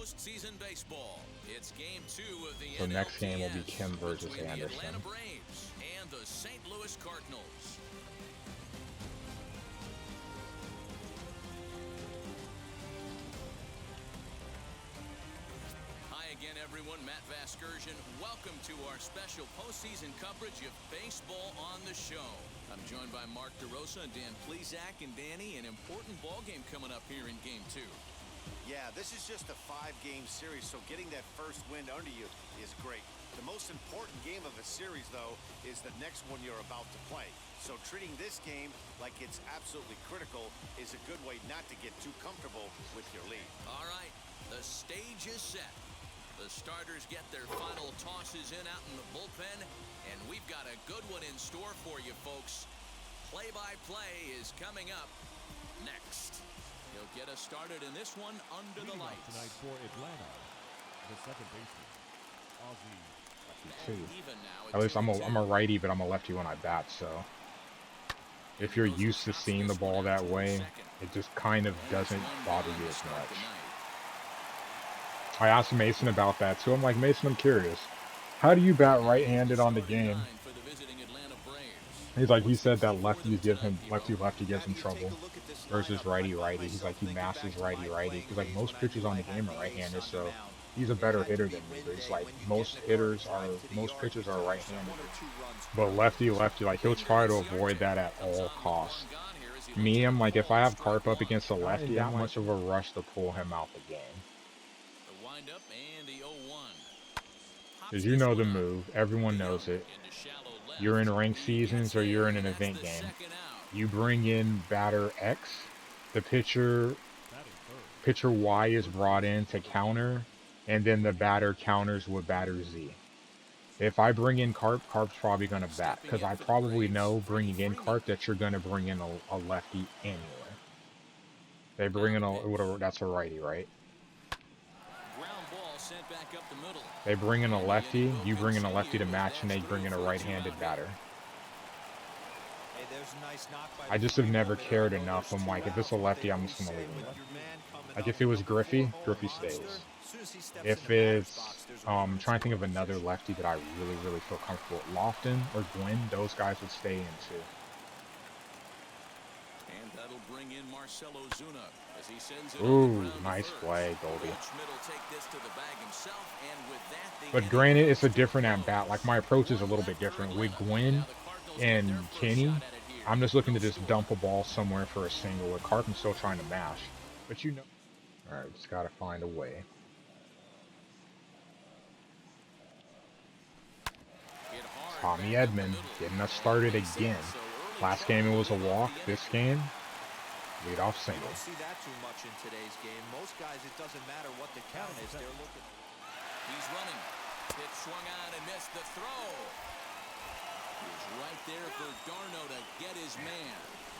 postseason baseball. It's game 2 of the So NLDS next game will be Kim versus between Anderson. the Atlanta Braves and the St. Louis Cardinals. Hi again, everyone. Matt Vasgersian. Welcome to our special postseason coverage of baseball on the show. I'm joined by Mark DeRosa and Dan Plesac. And Danny, an important ball game coming up here in game 2. Yeah, this is just a 5-game series, so getting that first win under you is great. The most important game of a series, though, is the next one you're about to play. So treating this game like it's absolutely critical is a good way not to get too comfortable with your lead. All right, the stage is set. The starters get their final tosses in out in the bullpen, and we've got a good one in store for you, folks. Play-by-play is coming up next. He'll get us started in this one under the lights. Tonight for Atlanta, the second baseman, Ozzie. At least I'm a righty, but I'm a lefty when I bat, so if you're used to seeing the ball that way, it just kind of doesn't bother you as much. I asked Mason about that too. I'm like, Mason, I'm curious. How do you bat right-handed on the game? He's like, he said that lefty gives him trouble versus righty-righty. He's like, he masters righty-righty. He's like, most pitchers on the game are right-handed, so he's a better hitter than me. But it's like most pitchers are right-handed. But lefty, like he'll try to avoid that at all costs. Me, I'm like, if I have Carp up against a lefty, how much of a rush to pull him out the game? Because you know the move, everyone knows it. You're in ranked seasons or you're in an event game. You bring in batter X, the pitcher Y is brought in to counter, and then the batter counters with batter Z. If I bring in Carp's probably going to bat, because I probably know bringing in Carp that you're going to bring in a lefty anyway. They bring in that's a righty, right? They bring in a lefty, you bring in a lefty to match, and they bring in a right-handed batter. I just have never cared enough. I'm like, if it's a lefty, I'm just going to leave him there. Like, if it was Griffey stays. If it's, I'm trying to think of another lefty that I really, really feel comfortable with. Lofton or Gwynn, those guys would stay in too. And that'll bring in Marcelo Zuna as he sends it. Ooh, nice play, Goldie. And but granted, it's a different at bat. Like, my approach is a little bit different. With Gwynn and Kenny, I'm just looking to just dump a ball somewhere for a single. With Carp, I'm still trying to mash. But you know. Alright, just gotta find a way. Tommy Edman getting us started again. Last game it was a walk. This game, leadoff single. See that too much in today's game. Most guys, it doesn't matter what the count is. They're looking. He's running. Pitch swung on and missed the throw. He's right there for Darno to get his man.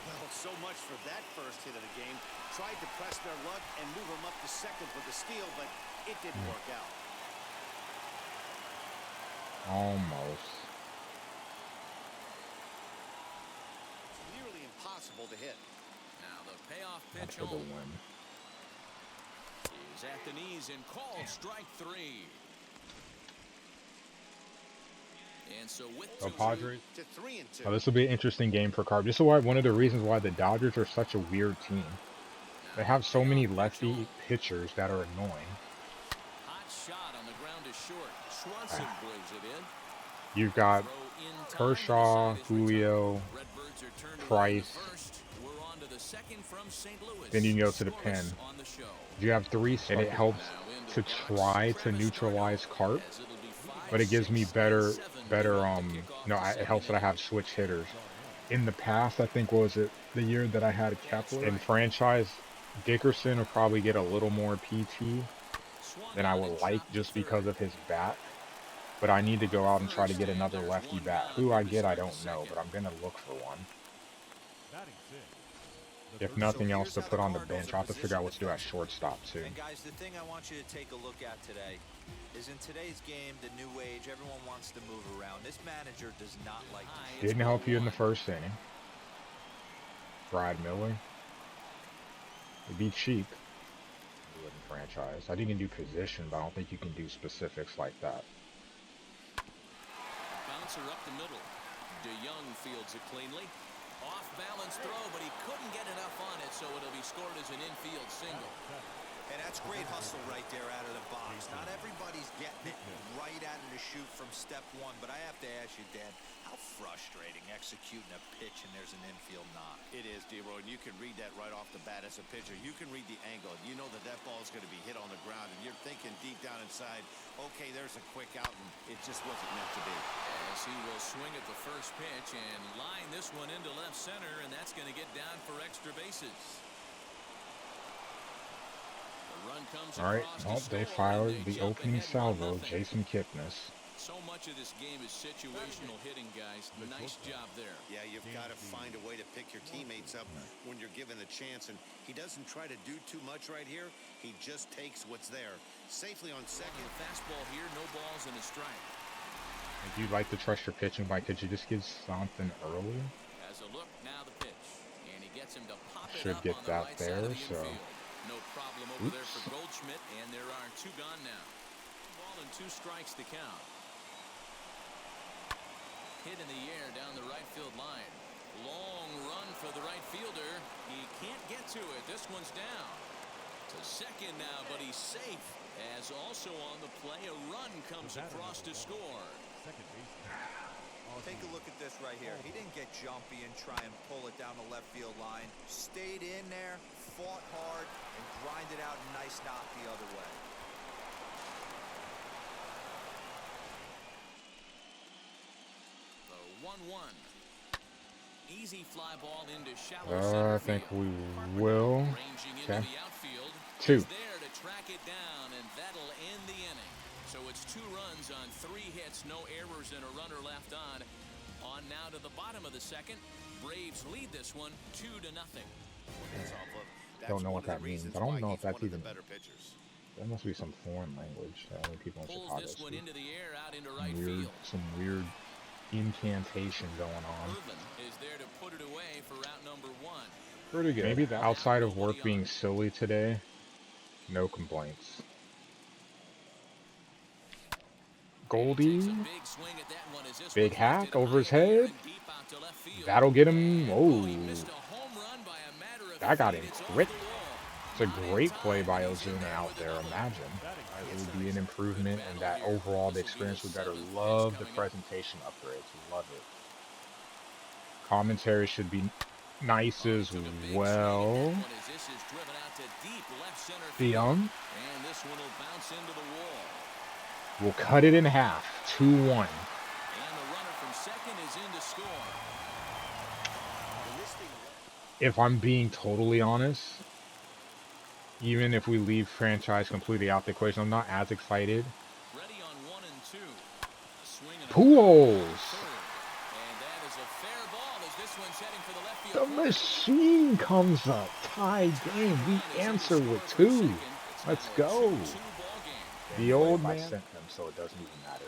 Well, so much for that first hit of the game. Tried to press their luck and move him up to second with the steal, but it didn't work out. Almost. It's nearly impossible to hit. Now the payoff pitch For the home. win. He's at the knees and called strike 3. And so with Padres. To 3-2. Oh, this will be an interesting game for Carp. This is one of the reasons why the Dodgers are such a weird team. They have so many lefty pitchers that are annoying. Hot shot on the ground is short. Swanson brings it in. You've got Kershaw, Julio, Price. Then you can go to the pen. You have 3, and it helps to try to neutralize Carp, but it gives me better. It helps that I have switch hitters. In the past, I think, what was it, the year that I had Kepler in franchise, Dickerson will probably get a little more PT than I would like just because of his bat. But I need to go out and try to get another lefty bat. Who I get, I don't know, but I'm going to look for one. If nothing else to put on the bench, I'll have to figure out what to do at shortstop too. And guys, the thing I want you to take a look at today is in today's game, the new age, everyone wants to move around. This manager does not like to. Didn't help you in the first inning. Brad Miller. It'd be cheap. do it in franchise. I think you can do position, but I don't think you can do specifics like that. Bouncer up the middle. DeYoung fields it cleanly. Off balance throw, but he couldn't get enough on it, so it'll be scored as an infield single. And that's great hustle right there out of the box. Not everybody's getting it right out of the chute from step one, but I have to ask you, Dan, how frustrating executing a pitch and there's an infield knock. It is, D-Roy, and you can read that right off the bat as a pitcher. You can read the angle. You know that that ball is going to be hit on the ground, and you're thinking deep down inside, okay, there's a quick out, and it just wasn't meant to be. As he will swing at the first pitch and line this one into left center, and that's going to get down for extra bases. All right, well, they fired the opening salvo, Jason Kipnis. So much of this game is situational hitting, guys. Nice job there. Yeah, you've got to find a way to pick your teammates up when you're given the chance, and he doesn't try to do too much right here. He just takes what's there. Safely on second. Fastball here, no balls and a strike. If you'd like to trust your pitching, Mike, could you just get something early? As a look, now the pitch. And he gets him to pop it Should up get on the that right there, side of the so. infield. No problem over there for Goldschmidt, and there are two gone now. Ball and 2 strikes to count. Hit in the air down the right field line. Long run for the right fielder. He can't get to it. This one's down. To second now, but he's safe. As also on the play, a run comes across to score. Second base. Take a look at this right here. He didn't get jumpy and try and pull it down the left field line. Stayed in there, fought hard, and grinded out a nice knock the other way. The 1-1. Easy fly ball into shallow center I think field. we will. Ranging into Okay. the outfield. 2. He's there to track it down, and that'll end the inning. So it's 2 runs on 3 hits, no errors, and a runner left on. On now to the bottom of the second. Braves lead this one 2-0. Don't know what that means. I don't know if that's even. Better pitchers. That must be some foreign language that only people in Pulls Chicago this one speak. into the air out into right field. Some weird incantation going on. Irvin is there to put it away for out number 1. Pretty good. Maybe that outside of work being silly today, no complaints. Goldie, big hack over his head. That'll get him. Oh, that got him quick. It's a great play by Ozuna out there. Imagine it would be an improvement, and that overall the experience would better. Love the presentation upgrades. Love it. Commentary should be nice as well. DeYoung will cut it in half. 2-1. If I'm being totally honest, even if we leave franchise completely out the equation, I'm not as excited. Pujols! The machine comes up. Tie game. We answer with 2. Let's go. The old man. I sent them, so it doesn't even matter.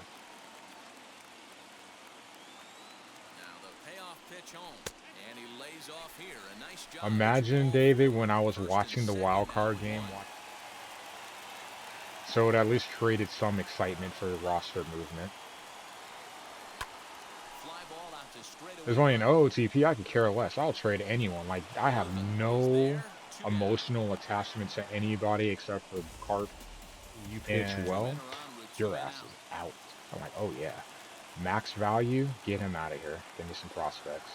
Now the payoff pitch home, and he lays off here. A nice job. Imagine, David, when I was watching the wild card game, so it at least created some excitement for roster movement. There's only an OOTP, I could care less. I'll trade anyone. Like, I have no emotional attachment to anybody except for Carp. You pitch well, your ass is out. I'm like, oh yeah. Max value, get him out of here. Give me some prospects.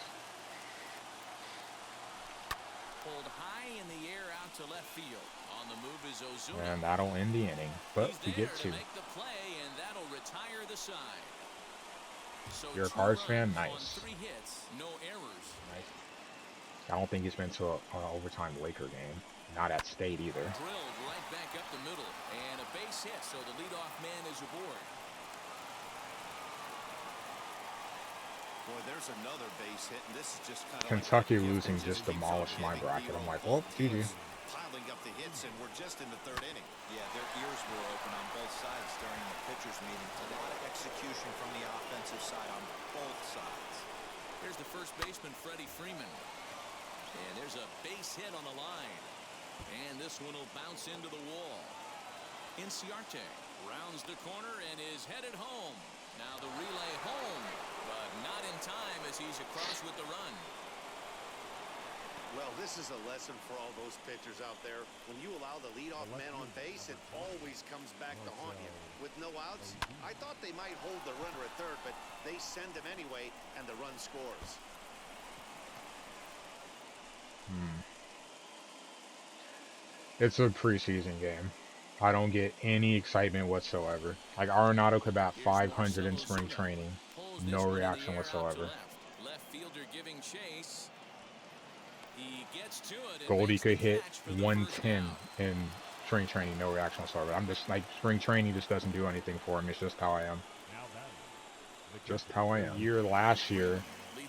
Pulled high in the air out to left field. On the move is Ozuna. And that'll end the inning. But we get 2. Make the play, and that'll retire the side. So You're a Cards fan? Nice. 3 hits, no errors. Nice. I don't think he's been to an overtime Laker game. Not at State either. Drilled right back up the middle, and a base hit, so the leadoff man is aboard. Boy, there's another base hit, and this is just kind of Kentucky losing just demolished my bracket. I'm like, well, GG. Piling up the hits, and we're just in the 3rd inning. Yeah, their ears were open on both sides during the pitchers' meeting. A lot of execution from the offensive side on both sides. Here's the first baseman, Freddie Freeman. And there's a base hit on the line. And this one will bounce into the wall. Inciarte rounds the corner and is headed home. Now the relay home, but not in time as he's across with the run. Well, this is a lesson for all those pitchers out there. When you allow the leadoff man on base, it always comes back to haunt you. With no outs, I thought they might hold the runner at third, but they send him anyway, and the run scores. It's a preseason game. I don't get any excitement whatsoever. Like, Arenado could bat 500 in spring training. No reaction whatsoever. Left fielder giving chase. He gets to it. Goldie could hit 110 in spring training. No reaction whatsoever. I'm just like, spring training just doesn't do anything for him. It's just how I am. Just how I am. Last year,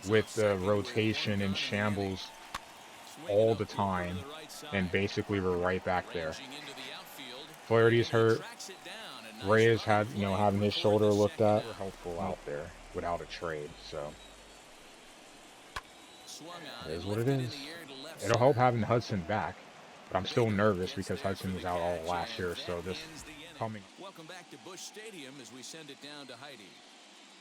with the rotation and shambles all the time, and basically we're right back there. Flaherty's hurt. Reyes had, having his shoulder looked at. We're helpful out there without a trade, so it is what it is. It'll help having Hudson back, but I'm still nervous because Hudson was out all last year, so this coming. Welcome back to Busch Stadium as we send it down to Heidi.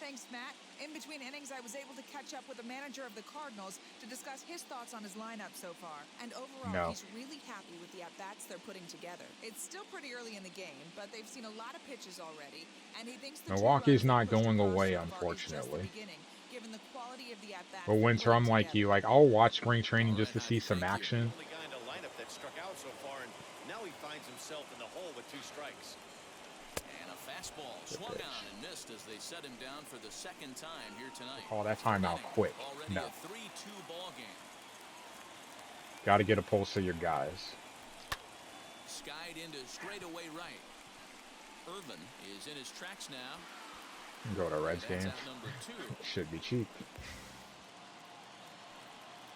Thanks, Matt. In between innings, I was able to catch up with the manager of the Cardinals to discuss his thoughts on his lineup so far. And overall, he's really happy with the at-bats they're putting together. It's still pretty early in the game, but they've seen a lot of pitches already, and he thinks the Milwaukee's not going away, unfortunately. Given the quality of the at-bats. But Winter, I'm like you. Like, I'll watch spring training just to see some action. Only guy in the lineup that struck out so far, and now he finds himself in the hole with 2 strikes. And a fastball swung on and missed as they set him down for the second time here tonight. Call that timeout quick. Already No. a 3-2 ball game. Got to get a pulse of your guys. Skied into straightaway right. Urban is in his tracks now. Go to Reds That's games. at number 2. Should be cheap.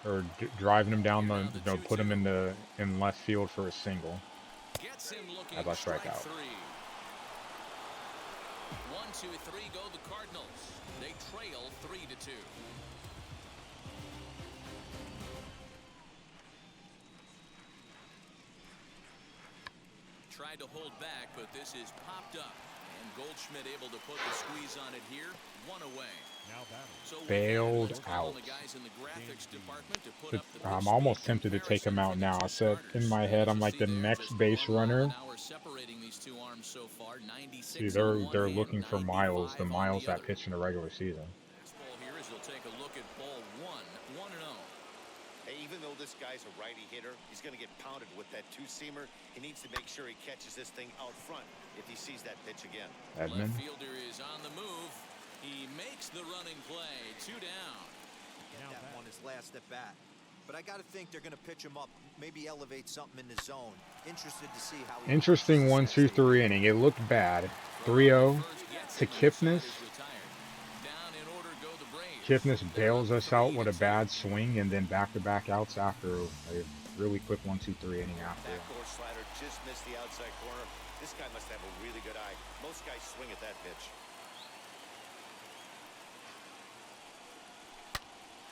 Or driving him down the, put him in left field for a single. Gets him looking. As I strike out. 3. 1, 2, 3 go the Cardinals. They trail 3-2. Tried to hold back, but this is popped up. And Goldschmidt able to put the squeeze on it here. 1 away. So Bailed out. I'm almost tempted to take him out now. I said in my head, I'm like the next base runner. See, they're looking for Miles, the Miles that pitch in the regular season. Even though this guy's a righty hitter, he's going to get pounded with that 2-seamer. He needs to make sure he catches this thing out front if he sees that pitch again. Edmund. Left fielder is on the move. He makes the running play. 2 down. Get that one his last at bat. But I got to think they're going to pitch him up, maybe elevate something in the zone. Interested to see how he Interesting 1-2-3 inning. It looked bad. 3-0 to Kipnis. Kipnis bails us out with a bad swing, and then back-to-back outs after a really quick 1-2-3 inning after. Backdoor slider just missed the outside corner. This guy must have a really good eye. Most guys swing at that pitch.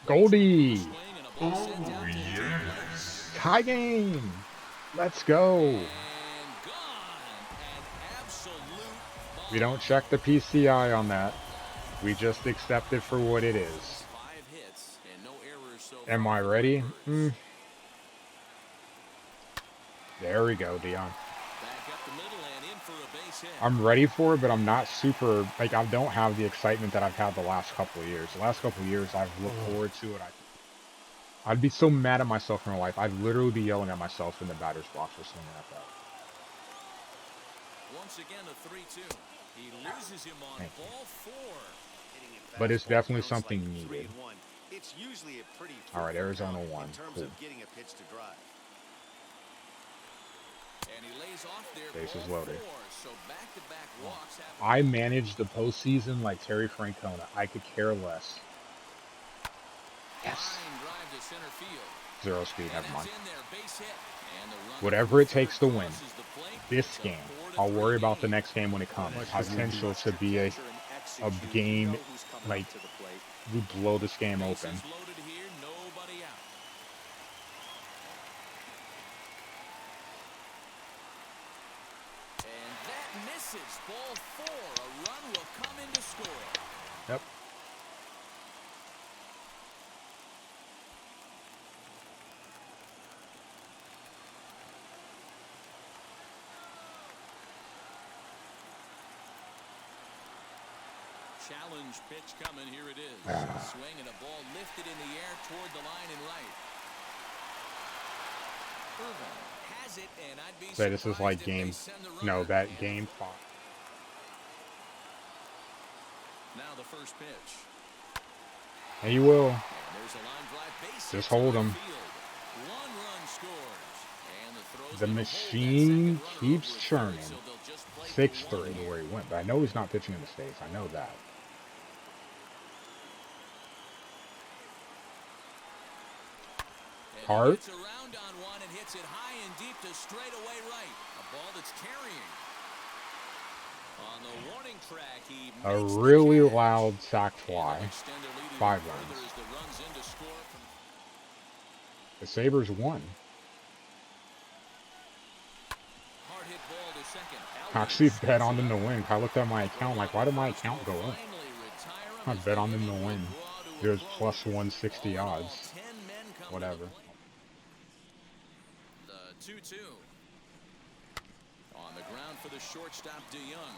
Goldie! Oh, yes! Tie game! Let's go! We don't check the PCI on that. We just accept it for what it is. Am I ready? There we go, Dion. I'm ready for it, but I'm not super, like, I don't have the excitement that I've had the last couple of years. The last couple of years, I've looked forward to it. I'd be so mad at myself in real life. I'd literally be yelling at myself in the batter's box for swinging at that. Once again, a 3-2. He loses him on ball 4. But it's definitely something needed. It's usually a pretty all right, Arizona 1. in terms of getting a pitch to drive. And he lays off there. Bases loaded. 4, so back-to-back walks happen. I manage the postseason like Terry Francona. I could care less. Yes. 0 speed, never mind. Whatever it takes to win this game. I'll worry about the next game when it comes. Potential to be a game, like, we blow this game open. misses. Ball 4. A run will come in to score. Yep. Challenge pitch coming. Here it is. Swing and a ball lifted in the air toward the line and right. Irvin has it, and I'd be Say this is like surprised if they game. send the No, runner. that game 5. Now the first pitch. And you will. And there's a line drive base hit Just to hold right 'em. field. One run scores. And the throw's The gonna hold that machine second runner keeps over at third, churning. so they'll just play for 6-3 one to where here. he went, but I know he's not pitching in the States. I know that. And Hart. he gets around on one and hits it high and deep to straightaway right. A ball that's carrying. On the warning track, he A makes the really catch. loud sack And fly. they'll extend their lead even 5 further runs. as the runs in to score from The Sabres won. hard hit ball to second. I actually bet on them to win. I looked at my account, like, why did my account go up? I bet on them to win. It was plus 160 odds. Whatever. The 2-2. On the ground for the shortstop, DeYoung.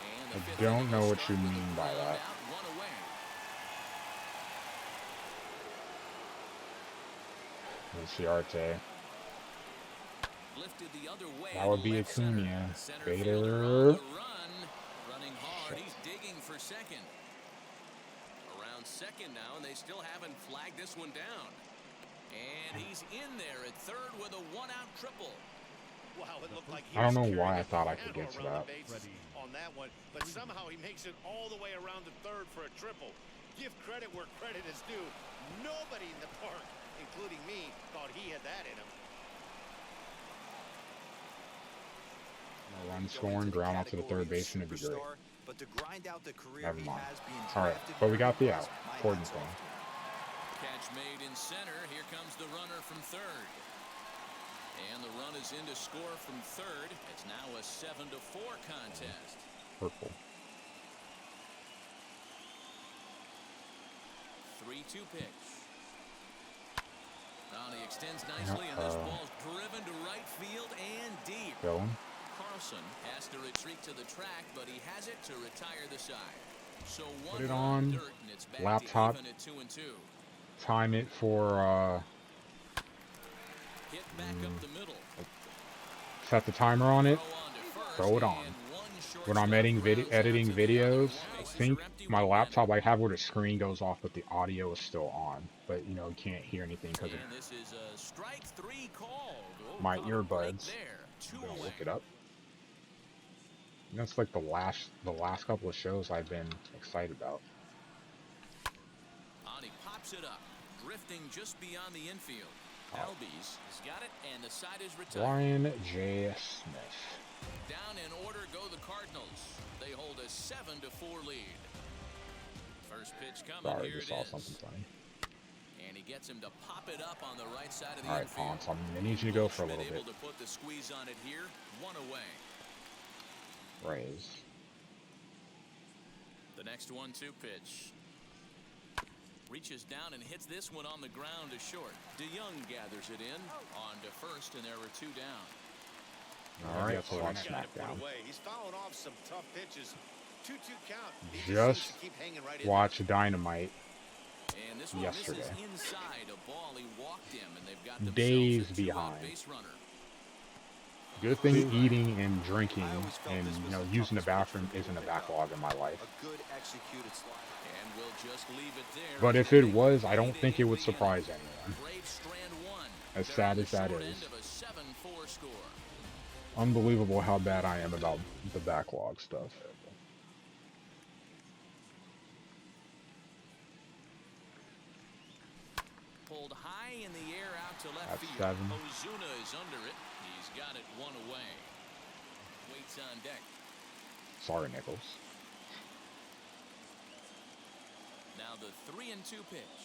And the I fifth don't inning know will what start you with a mean by ground that. out, one away. Let's see Arte. Lifted the other way That would to be left center. Acuna. Center Bader. fielder on the run. Running hard. He's digging for second. Around second now, and they still haven't flagged this one down. And he's in there at third with a one-out triple. Wow, it looked like he I don't was know why carrying I a thought I could piano get to around that. the bases on that one, but somehow he makes it all the way around to third for a triple. Give credit where credit is due. Nobody in the park, including me, thought he had that in him. No run scoring, ground out to the third baseman would be great. But to grind out the career Never he mind. has being Alright, drafted but we where got he the was, out. my Important hat's thing. off to him. Catch made in center. Here comes the runner from third. And the run is in to score from third. It's now a 7-4 contest. Purple. 3-2 pitch. Now he extends nicely, and this ball's driven to right field and deep. Going. Carlson has to retreat to the track, but he has it to retire the side. So one Put it run on dirt, and it's back laptop. to even at 2-2. Time it for, Hit back up the middle. set the timer on it. Throw on to first, Throw it on. and one When I'm shortstop editing, grounds out editing to the other. videos, I Bases think are empty, my one laptop, I have where the screen goes off, but the audio is still on. But, you know, you can't hear anything because of And this is a strike 3 called. Oh, my caught a break earbuds. there. Two I'm gonna away. look it up. And that's like the last couple of shows I've been excited about. On he pops it up, drifting just beyond the infield. Albies has got it, and the side is retired. Brian J. Smith. Down in order go the Cardinals. They hold a 7-4 lead. First pitch coming. Sorry, Here just it saw is. something funny. And he gets him to pop it up on the right side of the All right, infield. Ponce, I need you to go for a Schmidt little bit. able to put the squeeze on it here. One away. Raise. The next 1-2 pitch. Reaches down and hits this one on the ground to short. DeYoung gathers it in on to first, and there were 2 down. All right, so Oh, on he's got it put SmackDown. away. He's fouling off some tough pitches. 2-2 count. He Just seems to keep hanging right in watch Dynamite. And this one Yesterday. misses inside a ball he walked him, and they've got themselves Days a 2-out behind. base runner. Good thing eating and drinking I always felt and, this you was know, the using the toughest bathroom pitcher to isn't a pick up. backlog in my life. A good executed slide. And we'll just leave it there. But if it was, I don't think it would surprise anyone. Braves strand one. As They're sad on the as that short is. end of a 7-4 score. Unbelievable how bad I am about the backlog stuff. Pulled high in the air out to left That's field. 7. Ozuna is under it. He's got it one away. Waits on deck. Sorry, Nichols. Now the 3-2 pitch.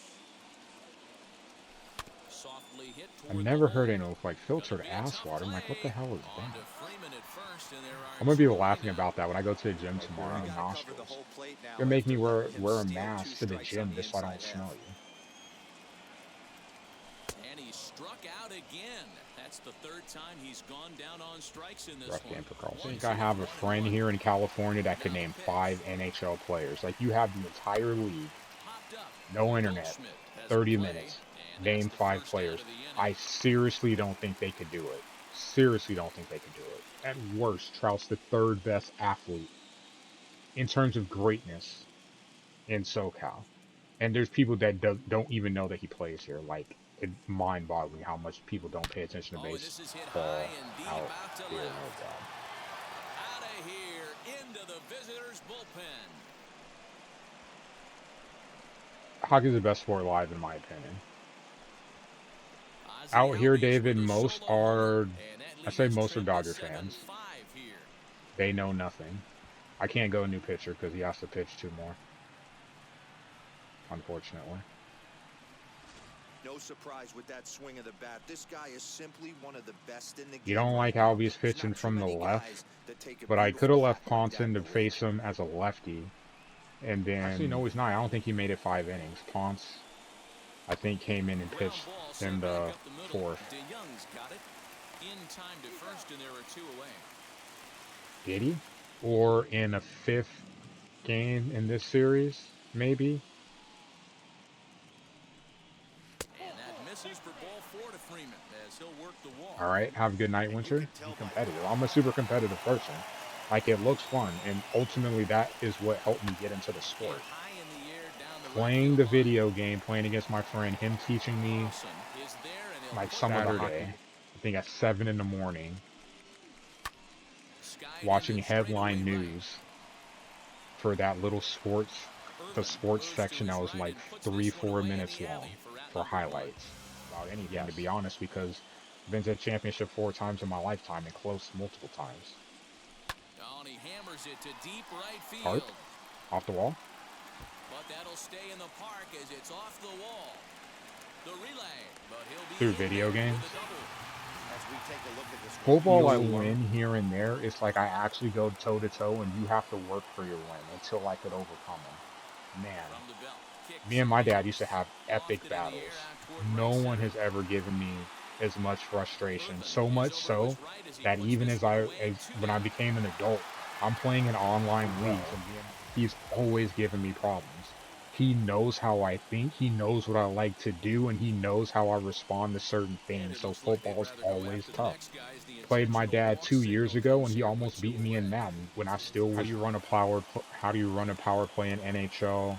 Softly hit I've toward never the heard hole. anyone with like filtered Gonna be a ass tough water. I'm like, what the play. hell is On that? to Freeman at first, and there are I'm gonna be two laughing away now. about that when I go to the gym tomorrow. You My got to cover the nostrils. whole plate now They're making after me letting him wear a steal 2 mask to the strikes on gym the just so I don't inside smell half. you. And he struck out again. That's the third time he's gone down on strikes in this Rough one. game for Carlson. I One think I have a friend 1-1. here in California that could Now the name pitch. 5 NHL players. Like, you have the entire league, Popped up. no internet, Goldschmidt has 30 the play, minutes, and name that's the 5 first out players. of the inning. I seriously don't think they could do it. Seriously don't think they could do it. At worst, Trout's the 3rd best athlete in terms of greatness in SoCal. And there's people that don't even know that he plays here. Like, it's mind-boggling how much people don't pay attention to And this is hit baseball high and deep out out to here. left. No doubt. Out of here into the visitors' bullpen. Hockey's the best sport live, in my opinion. Ozzie Out here, Albies David, with a most solo homer, are, and that I say leads most are Trent to Dodger fans. 7-5 here. They know nothing. I can't go new pitcher because he has to pitch 2 more. Unfortunately. No surprise with that swing of the bat. This guy is simply one of the best in the game. You don't like how he's pitching from the left, but I could have left Ponson to face him as a lefty. And then, actually, no, he's not. I don't think he made it 5 innings. Ponce, I think, came in and pitched in the 4th. DeYoung's got it in time to first, and there are 2 away. Did he? Or in a 5th game in this series, maybe? And that misses for ball 4 to Freeman as he'll work the wall. All right, have a good night, Winter. Be competitive. I'm a super competitive person. Like, it looks fun, and ultimately that is what helped me get into the sport. High in the air, down the Playing the right field video game, playing against my friend, him teaching me, line. Is there, and he'll like, put some it of the back. Saturday, I think at 7 in the morning, Skied watching into straightaway headline right. news for that little sports, the Urban sports goes to section his that was right like and puts 3, this one 4 away in minutes the long alley out for number 1. highlights. About anything, to be honest, because I've been to the championship 4 times in my lifetime and close multiple times. Oh, and he hammers it to deep right field. Hart, off the wall. But that'll stay in the park as it's off the wall. The relay, but he'll be Through in video there games. with a double. As we take a look at this Football, I field, win here and there. It's like I actually go toe-to-toe, and you have to work for your win until I could overcome them. Man, From the belt. Kicks me and my it dad used to have lofted epic in the air battles. out toward No right one center. has ever given me as much frustration. Urban So is much over to so his right as he that puts even this as one away, 2 when I down. became an adult, I'm playing in online leagues, and he's always giving me problems. He knows how I think, he knows what I like to do, and he knows how I respond to certain And things. it So looks like they'd football is rather go always after the tough. next guy as the Played my intentional dad walk 2 years signal ago, comes and he here almost with 2 beat me in away. Madden when I still was. How do you run a power play in NHL?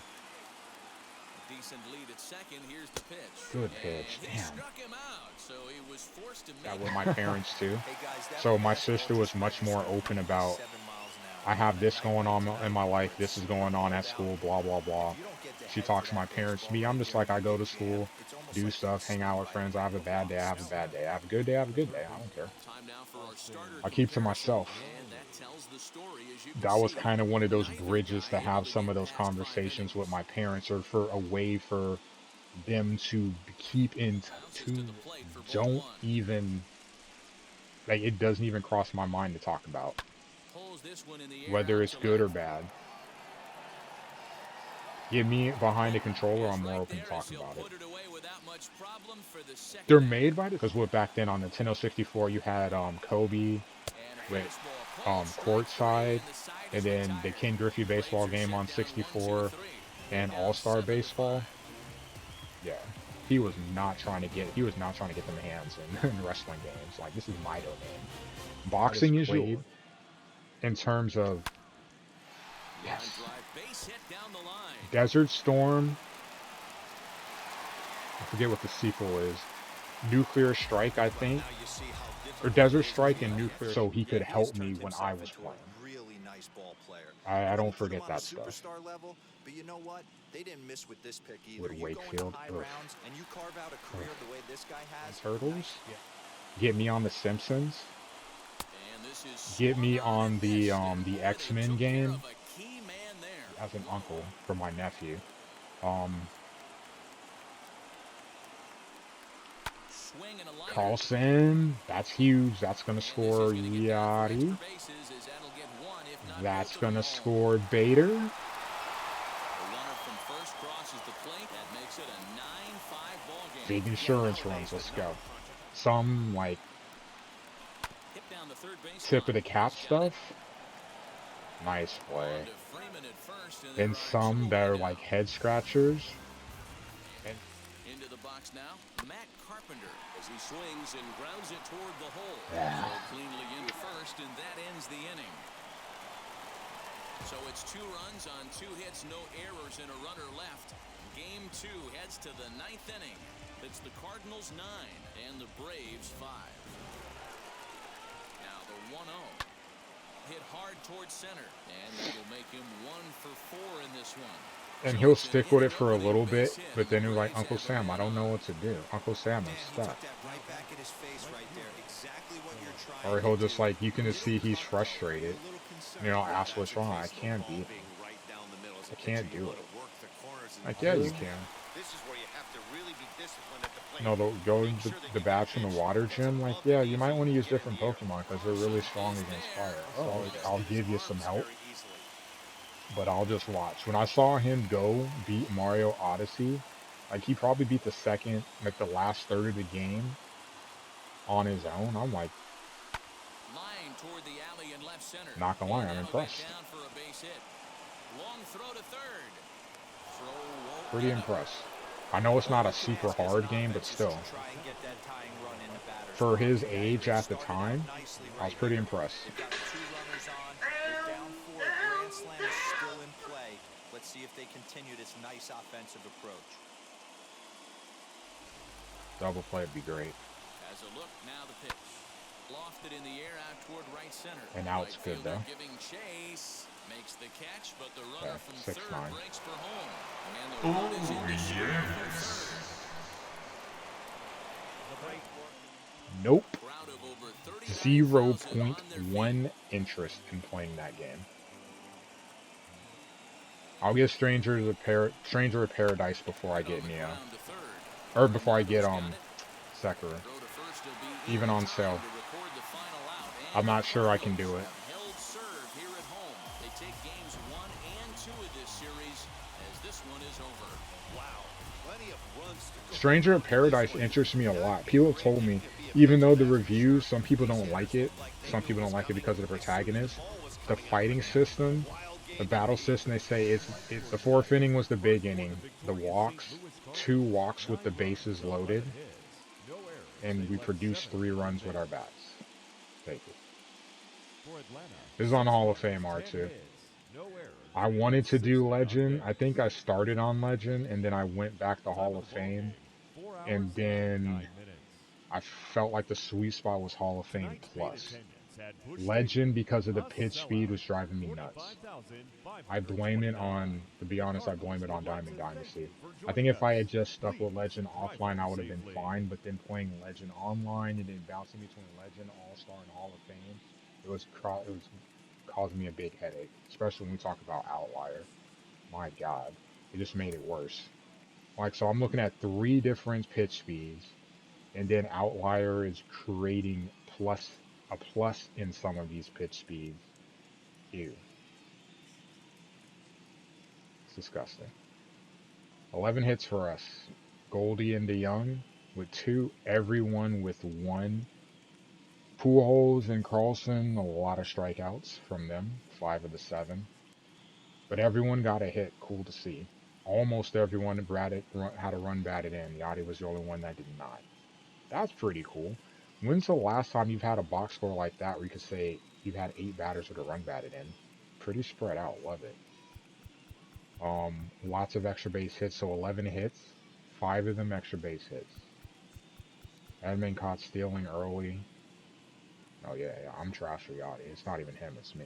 Decent lead at second. Here's the pitch. Good pitch. And he Damn. struck him out, so he was forced to That make with it. my parents too. Hey guys, that So my fastball sister was just much went more inside open 97 about, miles an I hour. have On a this night going like on tonight in my where life, it's this is so going on at cold school, out, blah, blah, blah. if you don't get to She head talks for to my that parents. baseball Me, I'm right just there like, in I the go to big jam, school, it's almost do like stuff, it's hang out with right friends. I have a above the bad day, I wall. have a bad day. I have a good day, I have a good day. I don't care. Time now for our starter I keep to comparison, myself. and that tells the story, as you can That was see. kind of one of those Neither bridges guy to have able to some get of those past 5 conversations with innings. my parents, or for a way for them to keep in Bounces to to the plate for ball don't 1. even, like, it doesn't even cross my mind to talk about Pulls this one in the air whether out it's to good or left. bad. Get me behind a controller, Is I'm more right open there to as talking he'll about it. put it away without much problem for the second They're out. made by, because what back then on the Nintendo 64 you had Kobe And a with fastball called strike 3, courtside, and the side and is then the retired. Ken Griffey baseball Braves are game set on down 64 1-2-3. and Down All-Star 7-5. baseball. Yeah, he was not trying to get them hands in wrestling games. Like, this is my domain. Boxing is played in terms of, yes, Line drive, base hit down the line. Desert Storm. I forget what the sequel is. Nuclear Strike, I think. Now you see how Or difficult Desert it is to Strike be and on Nuclear, the so he could Yeah, help has me turned when I himself was into a playing. really nice ball player. I They don't didn't put him forget on a that stuff. superstar level, but you know what? They didn't miss with this pick either. With You go into Wakefield, high ugh. rounds and you carve out a career the way this guy has. Turtles. Get me on the Simpsons. And this is Get me swung on and the missed, and boy, they X-Men took care game of a key man there. as an uncle for my nephew. swing and a liner. Carlson, that's huge. That's going to And score this is gonna get down for extra Yachty. bases as that'll get one, if not That's both of going them to home. score Bader. The runner from first crosses the plate. That makes it a 9-5 ball game. Big insurance runs. Let's go. Some, like, Hit down the third base tip of the line. cap He's got it. stuff. Nice play. On to Freeman at first, and there And are some two that are away like now. head scratchers. And Into the box now, Matt Carpenter as he swings and grounds it toward the hole. Yeah. So cleanly into first, and that ends the inning. So it's 2 runs on 2 hits, no errors, and a runner left. Game 2 heads to the 9th inning. It's the Cardinals 9 and the Braves 5. Now the 1-0. Hit hard towards center, and that'll make him 1 for 4 in this one. and So he'll it's an stick with it for a inning little opening bit, base hit, but and then the he's like, Braves Uncle have the Sam, I man don't know on. what to do. Uncle Sam Man, is he stuck. took that right back in his face right there. Exactly what you're trying Or he'll to just do. like, you can just see he's A little frustrated. little concerned. You know, If ask that's what's the wrong. I case, though, can't ball beat him. being right down the middle as a I can't pitcher, do you it. wanna work the corners and Like, yeah, you outs. can. This is where you have to really be disciplined at the plate. No, the going Make to sure that the you bats in the pitch water that's gym, like, above yeah, the you knees might so want to you use can get in different the air. Pokemon because they're really strong Is against there. fire. So Oh, he doesn't I'll hit his give you some arms help, very easily. but I'll just watch. When I saw him go beat Mario Odyssey, like he probably beat the second, like the last third of the game on his own. I'm like, Line toward the alley in left center. not gonna lie, And I'm that'll get impressed. down for a base hit. Long throw to third. Throw won't Pretty get up. impressed. I know it's not a All you can super ask as an hard game, but offense is still, to try and get that tying run in the batter's for box. his Yeah, age they at the started out time, nicely I was right pretty here. impressed. They've got 2 runners on. They're down 4. Grand slam is still in play. Let's see if they continue this nice offensive approach. Double play would be great. As a look, now the pitch. Lofted in the air out toward right center. And out's Right good, fielder though. giving chase. Makes the catch, but the runner Okay, from 6-9. third breaks for home. And the run is in to score from third. Nope. Crowd of over 39,000 on their feet. 0.1 interest in playing that game. I'll get Stranger of Paradise before I get On the Neo. ground to third. Or before I get Got it. Sekiro. Throw to first will be Even in on time sale. to record the final out. And I'm not the sure I can Cardinals do it. have held serve here at home. They take games 1 and 2 of this series as this one is over. Wow. Plenty of runs to go. Stranger of Paradise interests me a lot. People told me, even though the reviews, some people don't like it. Some people don't like it because of the protagonist. The fighting system, the battle system, they say it's the 4th inning was the big inning. The walks, 2 walks with the bases loaded, and we produced 3 runs with our bats. Take it. This is on Hall of Fame R2. I wanted to do Legend. I think I started on Legend, and then I went back to Hall of Fame, and then I felt like the sweet spot was Hall of Fame Plus. Legend, because of the pitch speed, was driving me nuts. I blame it on, to be honest, I blame it on Diamond Dynasty. I think if I had just stuck with Legend offline, I would have been fine, but then playing Legend online and then bouncing between Legend, All-Star, and Hall of Fame, it was causing me a big headache, especially when we talk about Outlier. My God, it just made it worse. Like, so I'm looking at 3 different pitch speeds, and then Outlier is creating a plus in some of these pitch speeds. Ew. It's disgusting. 11 hits for us. Goldie and DeYoung with 2. Everyone with 1. Pujols and Carlson, a lot of strikeouts from them. 5 of the 7. But everyone got a hit. Cool to see. Almost everyone had a run batted in. Yachty was the only one that did not. That's pretty cool. When's the last time you've had a box score like that where you could say you've had 8 batters with a run batted in? Pretty spread out. Love it. Lots of extra base hits. So 11 hits. 5 of them extra base hits. Edmund caught stealing early. Oh yeah, I'm trash for Yachty. It's not even him, it's me.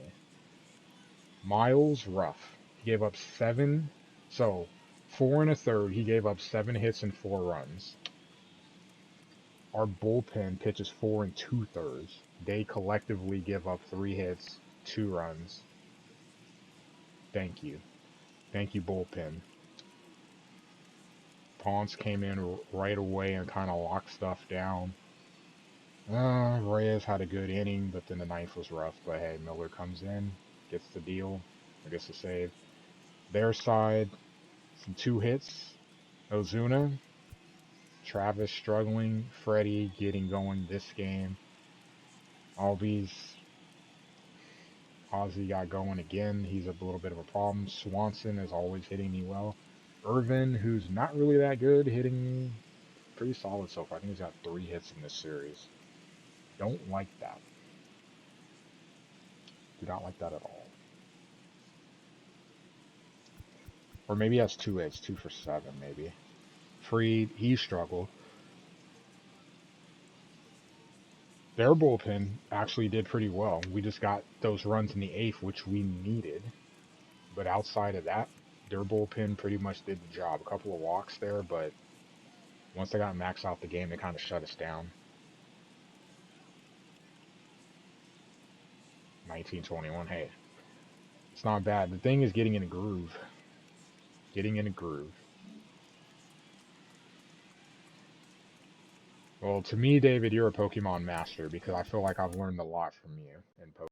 Miles, rough. He gave up 7. So 4 1/3. He gave up 7 hits and 4 runs. Our bullpen pitches 4 2/3. They collectively give up 3 hits, 2 runs. Thank you. Thank you, bullpen. Ponce came in right away and kind of locked stuff down. Reyes had a good inning, but then the ninth was rough. But hey, Miller comes in, gets the deal, or gets the save. Their side, some 2 hits. Ozuna, Travis struggling, Freddie getting going this game. Albies, Ozzy got going again. He's a little bit of a problem. Swanson is always hitting me well. Irvin, who's not really that good, hitting me pretty solid so far. I think he's got 3 hits in this series. Don't like that. Do not like that at all. Or maybe he has 2 hits, 2 for 7 maybe. Freed, he struggled. Their bullpen actually did pretty well. We just got those runs in the 8th, which we needed. But outside of that, their bullpen pretty much did the job. A couple of walks there, but once they got Max out the game, they kind of shut us down. 19-21, hey, it's not bad. The thing is getting in a groove. Getting in a groove. Well, to me, David, you're a Pokemon master because I feel like I've learned a lot from you in Pokemon.